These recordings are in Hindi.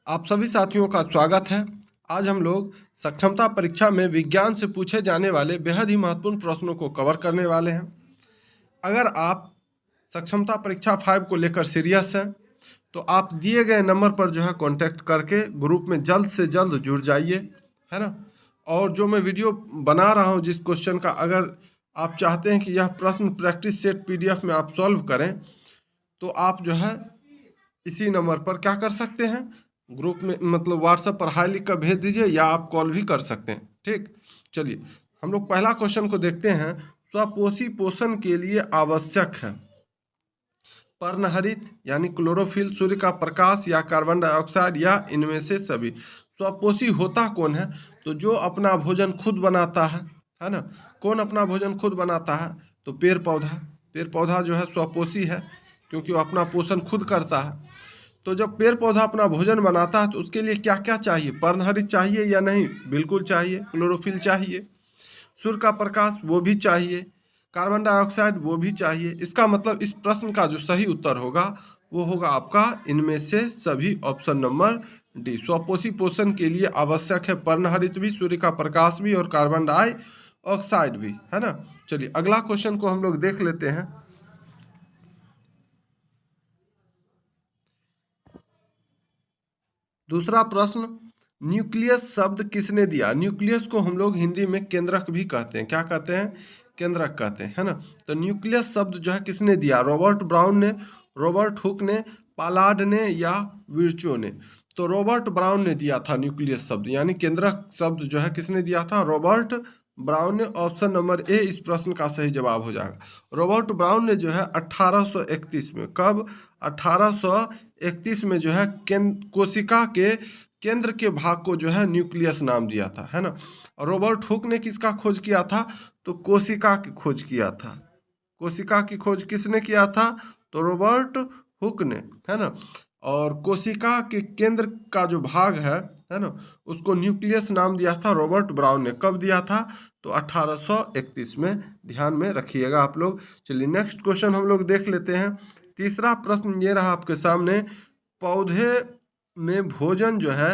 आप सभी साथियों का स्वागत है। आज हम लोग सक्षमता परीक्षा में विज्ञान से पूछे जाने वाले बेहद ही महत्वपूर्ण प्रश्नों को कवर करने वाले हैं। अगर आप सक्षमता परीक्षा 5 को लेकर सीरियस हैं तो आप दिए गए नंबर पर जो है कांटेक्ट करके ग्रुप में जल्द से जल्द जुड़ जाइए, है ना। और जो मैं वीडियो बना रहा हूँ जिस क्वेश्चन का, अगर आप चाहते हैं कि यह प्रश्न प्रैक्टिस सेट PDF में आप सॉल्व करें तो आप जो है इसी नंबर पर क्या कर सकते हैं, ग्रुप में मतलब व्हाट्सएप पर हाई लिख कर भेज दीजिए या आप कॉल भी कर सकते हैं। ठीक, चलिए हम लोग पहला क्वेश्चन को देखते हैं। स्वपोषी पोषण के लिए आवश्यक है पर्णहरित यानी क्लोरोफिल, सूर्य का प्रकाश या कार्बन डाइऑक्साइड या इनमें से सभी। स्वपोषी होता कौन है? तो जो अपना भोजन खुद बनाता है ना। कौन अपना भोजन खुद बनाता है? तो पेड़ पौधा। पेड़ पौधा जो है स्वपोषी है क्योंकि वो अपना पोषण खुद करता है। तो जब पेड़ पौधा अपना भोजन बनाता है तो उसके लिए क्या क्या चाहिए? पर्णहरित चाहिए या नहीं? बिल्कुल चाहिए। क्लोरोफिल चाहिए, सूर्य का प्रकाश वो भी चाहिए, कार्बन डाइऑक्साइड वो भी चाहिए। इसका मतलब इस प्रश्न का जो सही उत्तर होगा वो होगा आपका इनमें से सभी, ऑप्शन नंबर डी। स्वपोषी पोषण के लिए आवश्यक है पर्णहरित भी, सूर्य का प्रकाश भी और कार्बन डाइऑक्साइड भी, है ना। चलिए अगला क्वेश्चन को हम लोग देख लेते हैं। दूसरा प्रश्न, न्यूक्लियस शब्द किसने दिया? न्यूक्लियस को हम लोग हिंदी में केंद्रक भी कहते हैं। क्या कहते हैं? केंद्रक कहते हैं, है ना। तो न्यूक्लियस शब्द जो है किसने दिया? रॉबर्ट ब्राउन ने, रॉबर्ट हुक ने, पालार्ड ने या विर्चो ने? तो रॉबर्ट ब्राउन ने दिया था न्यूक्लियस शब्द, यानी केंद्रक शब्द जो है किसने दिया था? रॉबर्ट ब्राउन ने। ऑप्शन नंबर ए इस प्रश्न का सही जवाब हो जाएगा। रॉबर्ट ब्राउन ने जो है 1831 में, कब? 1831 में जो है कोशिका के केंद्र के भाग को जो है न्यूक्लियस नाम दिया था, है ना। और रॉबर्ट हुक ने किसका खोज किया था? तो कोशिका की खोज किया था। कोशिका की खोज किसने किया था? तो रॉबर्ट हुक ने, है ना। और कोशिका के केंद्र का जो भाग है ना, उसको न्यूक्लियस नाम दिया था रॉबर्ट ब्राउन ने। कब दिया था? तो 1831 में। ध्यान में रखिएगा आप लोग। चलिए नेक्स्ट क्वेश्चन हम लोग देख लेते हैं। तीसरा प्रश्न ये रहा आपके सामने। पौधे में भोजन जो है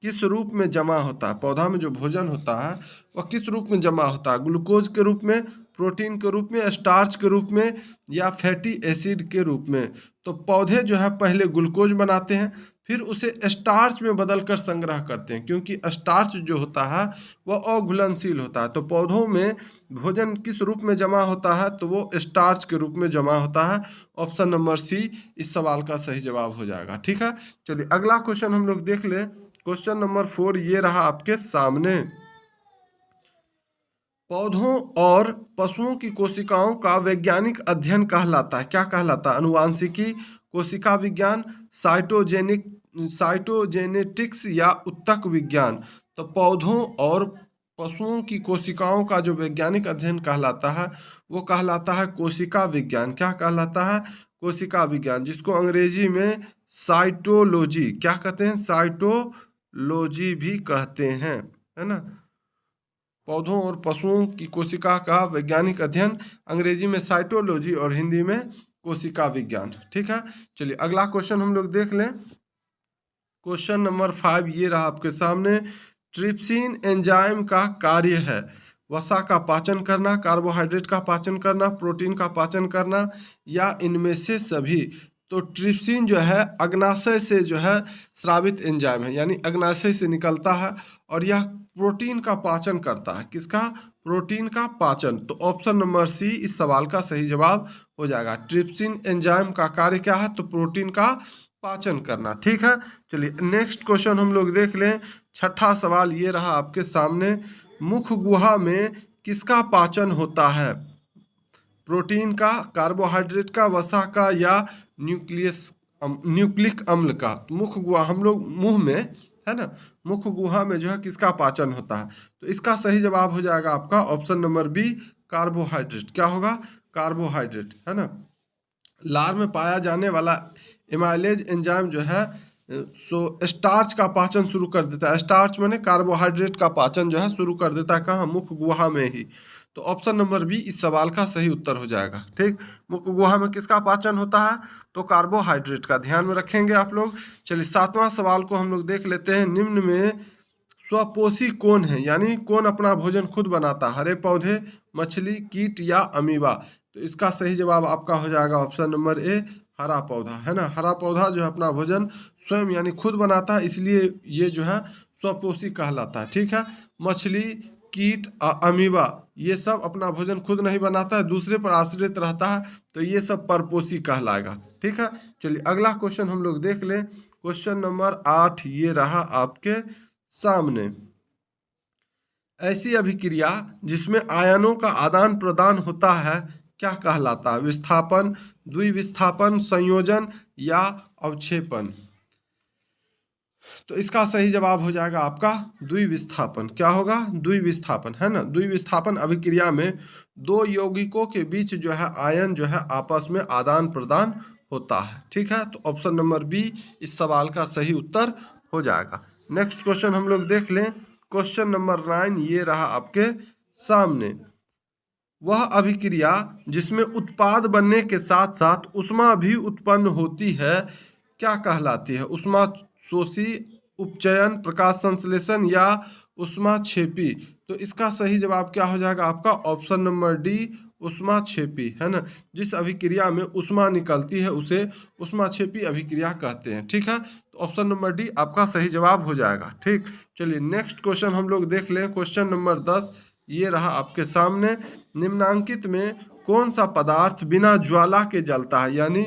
किस रूप में जमा होता है? पौधा में जो भोजन होता है वह किस रूप में जमा होता है? ग्लूकोज के रूप में, प्रोटीन के रूप में, स्टार्च के रूप में या फैटी एसिड के रूप में? तो पौधे जो है पहले ग्लूकोज बनाते हैं, फिर उसे स्टार्च में बदलकर संग्रह करते हैं, क्योंकि स्टार्च जो होता है वह अघुलनशील होता है। तो पौधों में भोजन किस रूप में जमा होता है? तो वो स्टार्च के रूप में जमा होता है। ऑप्शन नंबर सी इस सवाल का सही जवाब हो जाएगा। ठीक है, चलिए अगला क्वेश्चन हम लोग देख ले। क्वेश्चन नंबर 4 ये रहा आपके सामने। पौधों और पशुओं की कोशिकाओं का वैज्ञानिक अध्ययन कहलाता है, क्या कहलाता है? अनुवांशिकी, कोशिका विज्ञान, साइटोजेनेटिक्स या उत्तक विज्ञान? तो पौधों और पशुओं की कोशिकाओं का जो वैज्ञानिक अध्ययन कहलाता है वो कहलाता है कोशिका विज्ञान। क्या कहलाता है? कोशिका विज्ञान, जिसको अंग्रेजी में साइटोलॉजी क्या कहते हैं? साइटोलॉजी भी कहते हैं, है ना। पौधों और पशुओं की कोशिका का वैज्ञानिक अध्ययन, अंग्रेजी में साइटोलॉजी और हिंदी में कोशिका विज्ञान। ठीक है, चलिए अगला क्वेश्चन हम लोग देख लें। क्वेश्चन नंबर 5 ये रहा आपके सामने। ट्रिप्सिन एंजाइम का कार्य है वसा का पाचन करना, कार्बोहाइड्रेट का पाचन करना, प्रोटीन का पाचन करना या इनमें से सभी? तो ट्रिप्सिन जो है अग्नाशय से जो है स्रावित एंजाइम है, यानी अग्नाशय से निकलता है और यह प्रोटीन का पाचन करता है। किसका? प्रोटीन का पाचन। तो ऑप्शन नंबर सी इस सवाल का सही जवाब हो जाएगा। ट्रिप्सिन एंजाइम का कार्य क्या है? तो प्रोटीन का पाचन करना। ठीक है, चलिए नेक्स्ट क्वेश्चन हम लोग देख लें। छठा सवाल ये रहा आपके सामने। मुख गुहा में किसका पाचन होता है? प्रोटीन का, कार्बोहाइड्रेट का, वसा का या न्यूक्लिक अम्ल का? मुख गुहा हम लोग मुंह में, है ना, मुख गुहा में जो है किसका पाचन होता है? तो इसका सही जवाब हो जाएगा आपका ऑप्शन नंबर बी, कार्बोहाइड्रेट। क्या होगा? कार्बोहाइड्रेट, है ना। लार में पाया जाने वाला एमाइलेज एंजाइम जो है स्टार्च का पाचन शुरू कर देता है। स्टार्च माने कार्बोहाइड्रेट का पाचन जो है शुरू कर देता है। कहाँ? मुख गुहा में ही। तो ऑप्शन नंबर बी इस सवाल का सही उत्तर हो जाएगा। ठीक, मुख्य गुहा में किसका पाचन होता है? तो कार्बोहाइड्रेट का। ध्यान में रखेंगे आप लोग। चलिए 7वां सवाल को हम लोग देख लेते हैं। निम्न में स्वपोषी कौन है, यानी कौन अपना भोजन खुद बनाता है? हरे पौधे, मछली, कीट या अमीबा? तो इसका सही जवाब आपका हो जाएगा ऑप्शन नंबर ए, हरा पौधा, है ना। हरा पौधा जो है अपना भोजन स्वयं यानी खुद बनाता है, इसलिए ये जो है स्वपोषी कहलाता है। ठीक है, मछली, कीट, अमीबा ये सब अपना भोजन खुद नहीं बनाता है, दूसरे पर आश्रित रहता है, तो ये सब परपोषी कहलाएगा। ठीक है, चलिए अगला क्वेश्चन हम लोग देख लें। क्वेश्चन नंबर 8 ये रहा आपके सामने। ऐसी अभिक्रिया जिसमें आयनों का आदान प्रदान होता है क्या कहलाता है? विस्थापन, द्विविस्थापन, संयोजन या अवक्षेपण? तो इसका सही जवाब हो जाएगा आपका द्विविस्थापन। क्या होगा? द्विविस्थापन, है ना। द्विविस्थापन अभिक्रिया में दो यौगिकों के बीच जो है आयन जो है आपस में आदान प्रदान होता है। ठीक है, तो ऑप्शन नंबर बी इस सवाल का सही उत्तर हो जाएगा। नेक्स्ट क्वेश्चन हम लोग देख लें। क्वेश्चन नंबर 9 ये रहा आपके सामने। वह अभिक्रिया जिसमें उत्पाद बनने के साथ साथ उष्मा भी उत्पन्न होती है क्या कहलाती है? उष्मा शोषी, उपचयन, प्रकाश संश्लेषण या उष्माक्षेपी? तो इसका सही जवाब क्या हो जाएगा आपका? ऑप्शन नंबर डी, उष्माक्षेपी, है ना। जिस अभिक्रिया में उष्मा निकलती है उसे उष्माक्षेपी अभिक्रिया कहते हैं। ठीक है, तो ऑप्शन नंबर डी आपका सही जवाब हो जाएगा। ठीक, चलिए नेक्स्ट क्वेश्चन हम लोग देख लें। क्वेश्चन नंबर 10 ये रहा आपके सामने। निम्नांकित में कौन सा पदार्थ बिना ज्वाला के जलता है? यानी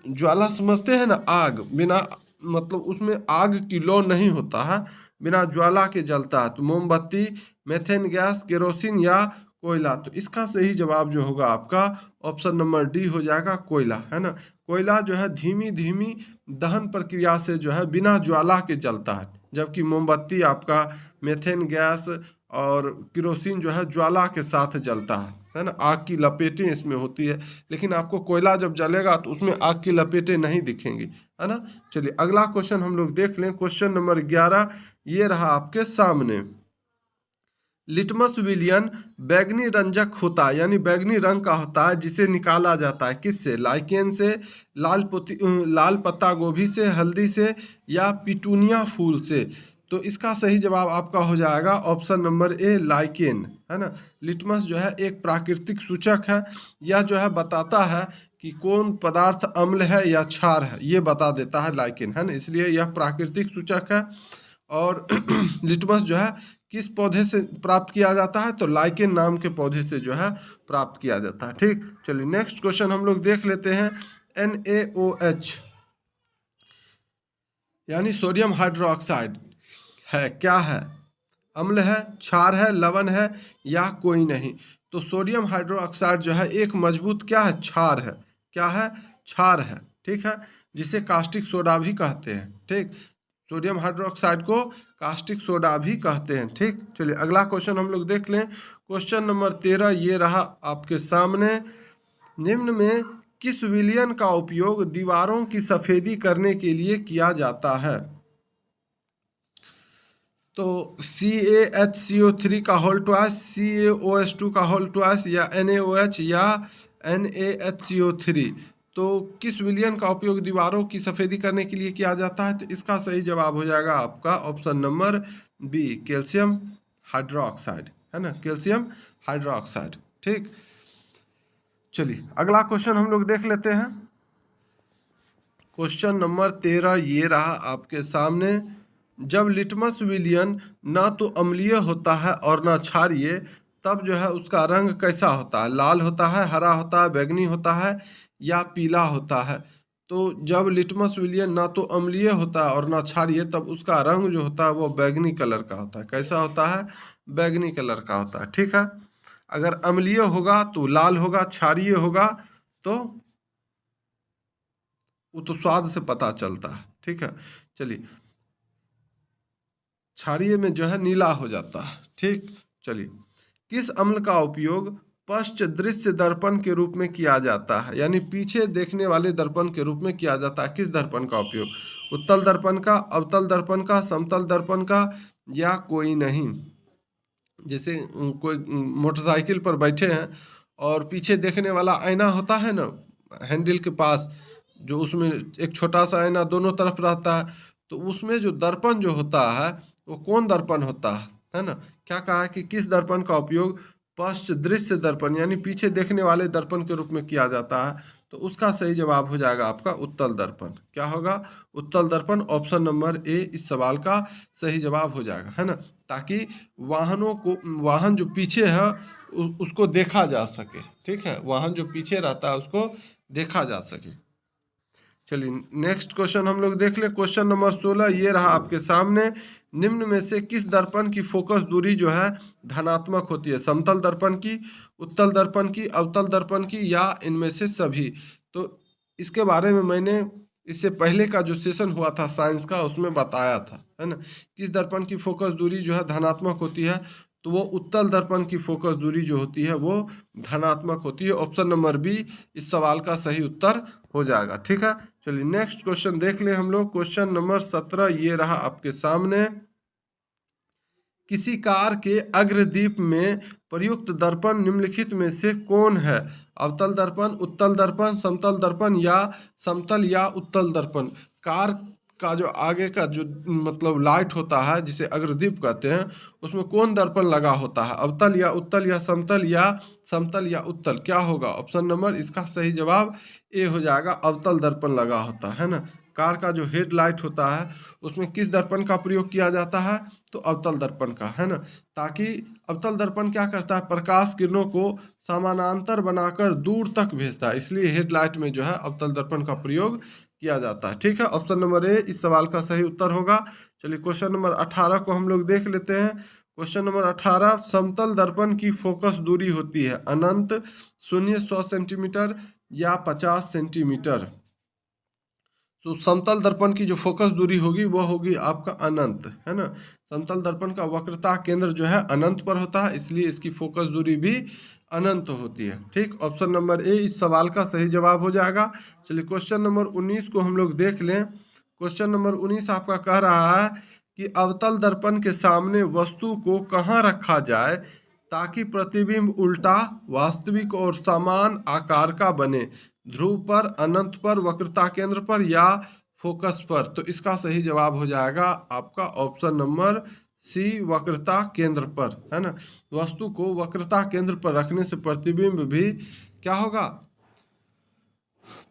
ज्वाला समझते हैं ना, आग, बिना मतलब उसमें आग की लौ नहीं होता है, बिना ज्वाला के जलता है। तो मोमबत्ती, मेथेन गैस, केरोसिन या कोयला? तो इसका सही जवाब जो होगा आपका ऑप्शन नंबर डी हो जाएगा, कोयला, है ना। कोयला जो है धीमी धीमी दहन प्रक्रिया से जो है बिना ज्वाला के जलता है, जबकि मोमबत्ती आपका मेथेन गैस और केरोसिन जो है ज्वाला के साथ जलता है ना। आग की लपेटें इसमें होती है, लेकिन आपको कोयला जब जलेगा तो उसमें आग की लपेटें नहीं दिखेंगी, है ना। चलिए अगला क्वेश्चन हम लोग देख लें। क्वेश्चन नंबर 11 ये रहा आपके सामने। लिटमस विलियन बैगनी रंजक होता है, यानी बैगनी रंग का होता है, जिसे निकाला जाता है किससे? लाइकेन से, लाल पत्ता गोभी से, हल्दी से या पिटूनिया फूल से? तो इसका सही जवाब आपका हो जाएगा ऑप्शन नंबर ए, लाइकेन, है ना। लिटमस जो है एक प्राकृतिक सूचक है, यह जो है बताता है कि कौन पदार्थ अम्ल है या क्षार है, ये बता देता है लाइकेन, है ना, इसलिए यह प्राकृतिक सूचक है। और लिटमस जो है किस पौधे से प्राप्त किया जाता है? तो लाइकेन नाम के पौधे से जो है प्राप्त किया जाता है। ठीक, चलिए नेक्स्ट क्वेश्चन हम लोग देख लेते हैं। NaOH यानी सोडियम हाइड्रोक्साइड है क्या है? अम्ल है, क्षार है, लवण है या कोई नहीं? तो सोडियम हाइड्रोक्साइड जो है एक मजबूत क्या है? क्षार है। क्या है? क्षार है। ठीक है, जिसे कास्टिक सोडा भी कहते हैं। ठीक, सोडियम हाइड्रोक्साइड को कास्टिक सोडा भी कहते हैं। ठीक, चलिए अगला क्वेश्चन हम लोग देख लें। क्वेश्चन नंबर 13 ये रहा आपके सामने। निम्न में किस विलयन का उपयोग दीवारों की सफेदी करने के लिए किया जाता है? तो CaHCO3 का होल ट्वाइस, CaOH2 का होल ट्वाइस या NaOH या NaHCO3? तो किस विलयन का उपयोग दीवारों की सफेदी करने के लिए किया जाता है? तो इसका सही जवाब हो जाएगा आपका option number B, calcium hydroxide, है ना, कैल्शियम हाइड्रोक्साइड। ठीक, चलिए अगला क्वेश्चन हम लोग देख लेते हैं। क्वेश्चन नंबर 13 ये रहा आपके सामने। जब लिटमस विलियन ना तो अम्लीय होता है और ना क्षारीय, तब जो है उसका रंग कैसा होता है? लाल होता है, हरा होता है, बैंगनी होता है या पीला होता है? तो जब लिटमस विलियन ना तो अम्लीय होता है और ना क्षारीय, तब उसका रंग जो होता है वो बैंगनी कलर का होता है। कैसा होता है? बैंगनी कलर का होता है। ठीक है, अगर अम्लीय होगा तो लाल होगा, क्षारीय होगा तो वो तो स्वाद से पता चलता है। ठीक है, चलिए क्षारीय में जो है नीला हो जाता है। ठीक, चलिए किस अम्ल का उपयोग पश्च दृश्य दर्पण के रूप में किया जाता है? यानी पीछे देखने वाले दर्पण के रूप में किया जाता है। किस दर्पण का उपयोग? उत्तल दर्पण का, अवतल दर्पण का, समतल दर्पण का या कोई नहीं? जैसे कोई मोटरसाइकिल पर बैठे हैं और पीछे देखने वाला आईना होता है ना हैंडल के पास, जो उसमें एक छोटा सा आईना दोनों तरफ रहता है, तो उसमें जो दर्पण जो होता है वो कौन दर्पण होता है ना। क्या कहा है कि किस दर्पण का उपयोग पश्च दृश्य दर्पण यानी पीछे देखने वाले दर्पण के रूप में किया जाता है। तो उसका सही जवाब हो जाएगा आपका उत्तल दर्पण। क्या होगा? उत्तल दर्पण। ऑप्शन नंबर ए इस सवाल का सही जवाब हो जाएगा, है ना। ताकि वाहन जो पीछे है उसको देखा जा सके। ठीक है, वाहन जो पीछे रहता है उसको देखा जा सके। चलिए नेक्स्ट क्वेश्चन हम लोग देख लें। क्वेश्चन नंबर 16 ये रहा आपके सामने। निम्न में से किस दर्पण की फोकस दूरी जो है धनात्मक होती है? समतल दर्पण की, उत्तल दर्पण की, अवतल दर्पण की, या इनमें से सभी? तो इसके बारे में मैंने इससे पहले का जो सेशन हुआ था साइंस का उसमें बताया था, है ना। किस दर्पण की फोकस दूरी जो है धनात्मक होती है? तो वो उत्तल दर्पण की फोकस दूरी जो होती है वो धनात्मक होती है। ऑप्शन नंबर बी इस सवाल का सही उत्तर हो जाएगा। ठीक है, चलिए नेक्स्ट क्वेश्चन देख ले हम लोग। क्वेश्चन नंबर 17 ये रहा आपके सामने। किसी कार के अग्रदीप में प्रयुक्त दर्पण निम्नलिखित में से कौन है? अवतल दर्पण, उत्तल दर्पण, समतल दर्पण, या समतल या उत्तल दर्पण? कार का जो आगे का जो मतलब लाइट होता है जिसे अग्रदीप कहते हैं, उसमें कौन दर्पण लगा होता है? अवतल या उत्तल या समतल या समतल या उत्तल? क्या होगा ऑप्शन नंबर? इसका सही जवाब ए हो जाएगा, अवतल दर्पण लगा होता है ना। कार का जो हेडलाइट होता है उसमें किस दर्पण का प्रयोग किया जाता है? तो अवतल दर्पण का, है ना। ताकि अवतल दर्पण क्या करता है? प्रकाश किरणों को समानांतर बनाकर दूर तक भेजता है, इसलिए हेडलाइट में जो है अवतल दर्पण का प्रयोग किया जाता है। ठीक है, ऑप्शन नंबर ए इस सवाल का सही उत्तर होगा। चलिए क्वेश्चन नंबर 18 को हम लोग देख लेते हैं। क्वेश्चन नंबर 18, समतल दर्पण की फोकस दूरी होती है अनंत, 0, 100 सेंटीमीटर, या 50 सेंटीमीटर? तो समतल दर्पण की जो फोकस दूरी होगी वो होगी आपका अनंत, है ना। समतल दर्पण का वक्रता केंद्र जो है अनंत पर होता है, इसलिए इसकी फोकस दूरी भी अनंत होती है। ठीक, ऑप्शन नंबर ए इस सवाल का सही जवाब हो जाएगा। चलिए क्वेश्चन नंबर 19 को हम लोग देख लें। क्वेश्चन नंबर 19 आपका कह रहा है कि अवतल दर्पण के सामने वस्तु को कहाँ रखा जाए ताकि प्रतिबिंब उल्टा, वास्तविक और समान आकार का बने? ध्रुव पर, अनंत पर, वक्रता केंद्र पर, या फोकस पर? तो इसका सही जवाब हो जाएगा आपका ऑप्शन नंबर सी, वक्रता केंद्र पर, है ना। वस्तु को वक्रता केंद्र पर रखने से प्रतिबिंब भी क्या होगा?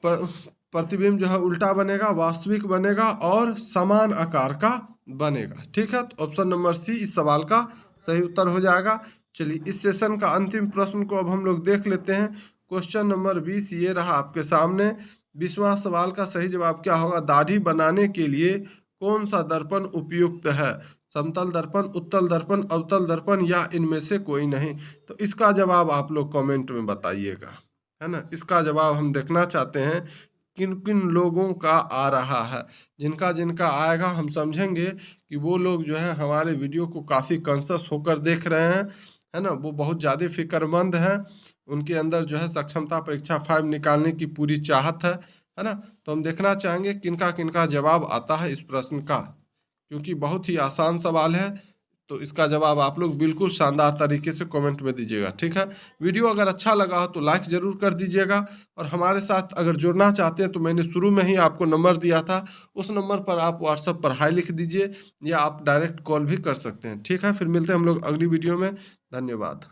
प्रतिबिंब जो है उल्टा बनेगा, वास्तविक बनेगा और समान आकार का बनेगा। ठीक है, तो ऑप्शन नंबर सी इस सवाल का सही उत्तर हो जाएगा। चलिए इस सेशन का अंतिम प्रश्न को अब हम लोग देख लेते हैं। क्वेश्चन नंबर 20 ये रहा आपके सामने। 20वां सवाल का सही जवाब क्या होगा? दाढ़ी बनाने के लिए कौन सा दर्पण उपयुक्त है? समतल दर्पण, उत्तल दर्पण, अवतल दर्पण, या इनमें से कोई नहीं? तो इसका जवाब आप लोग कमेंट में बताइएगा, है ना। इसका जवाब हम देखना चाहते हैं किन किन लोगों का आ रहा है। जिनका जिनका आएगा हम समझेंगे कि वो लोग जो है हमारे वीडियो को काफ़ी कॉन्शस होकर देख रहे हैं, है ना। वो बहुत ज़्यादा फिक्रमंद हैं, उनके अंदर जो है सक्षमता परीक्षा 5 निकालने की पूरी चाहत है ना। तो हम देखना चाहेंगे किनका किनका जवाब आता है इस प्रश्न का, क्योंकि बहुत ही आसान सवाल है। तो इसका जवाब आप लोग बिल्कुल शानदार तरीके से कमेंट में दीजिएगा। ठीक है, वीडियो अगर अच्छा लगा हो तो लाइक ज़रूर कर दीजिएगा, और हमारे साथ अगर जुड़ना चाहते हैं तो मैंने शुरू में ही आपको नंबर दिया था, उस नंबर पर आप व्हाट्सएप पर हाई लिख दीजिए, या आप डायरेक्ट कॉल भी कर सकते हैं। ठीक है, फिर मिलते हैं हम लोग अगली वीडियो में। धन्यवाद।